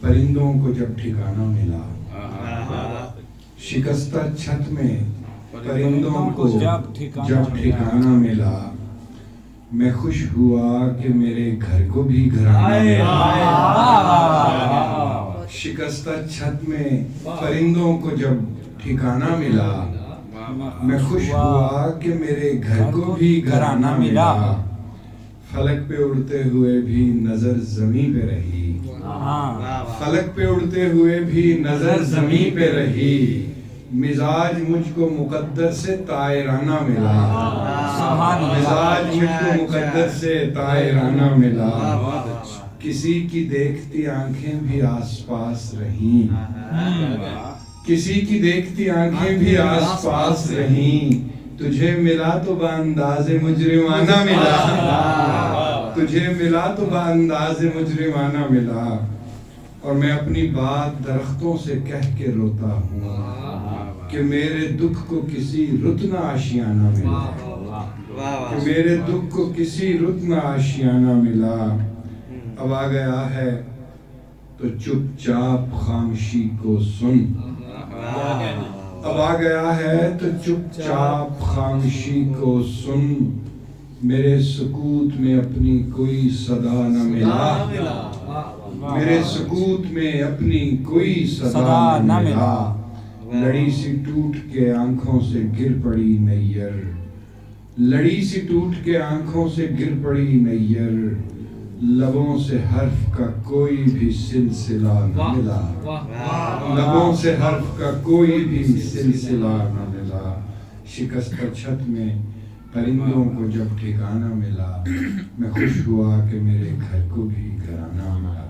پرندوں کو جب ٹھکانہ ملا، شکستہ چھت میں پرندوں کو جب ٹھکانہ ملا، میں خوش ہوا کہ میرے گھر کو بھی گھرانہ ملا۔ شکستہ چھت میں پرندوں کو جب ٹھکانہ ملا، میں خوش ہوا کہ میرے گھر کو بھی گھرانہ ملا۔ فلک پہ اڑتے ہوئے بھی نظر زمین پہ رہی، فلک پہ اڑتے ہوئے بھی نظر زمین پہ رہی، مزاج مجھ کو مقدر سے طائرانہ ملا، مزاج مجھ کو مقدر سے طائرانہ ملا۔ کسی کی دیکھتی آنکھیں بھی آس پاس رہیں، کسی کی دیکھتی آنکھیں بھی آس پاس رہیں، تجھے ملا تو بانداز مجرمانہ ملا، تجھے ملا تو بانداز مجرمانہ ملا۔ اور میں اپنی بات درختوں سے کہہ کے روتا ہوں کہ میرے دکھ کو کسی رت نہ آشیانہ ملا، کہ میرے دکھ کو کسی رت نہ آشیانہ ملا۔ اب آ گیا ہے تو چپ چاپ خاموشی کو سن، اب آ گیا ہے تو چپ چاپ خاموشی کو سن، میرے سکوت میں اپنی کوئی صدا نہ ملا، میرے سکوت میں اپنی کوئی صدا نہ ملا۔ لڑی سی ٹوٹ کے آنکھوں سے گر پڑی نیر، لڑی سی ٹوٹ کے آنکھوں سے گر پڑی نیر، لبوں سے حرف کا کوئی بھی سلسلہ نہ ملا، لبوں سے حرف کا کوئی بھی سلسلہ نہ ملا۔ شکستہ چھت میں پرندوں کو جب ٹھکانہ ملا، میں خوش ہوا کہ میرے گھر کو بھی گھرانہ ملا۔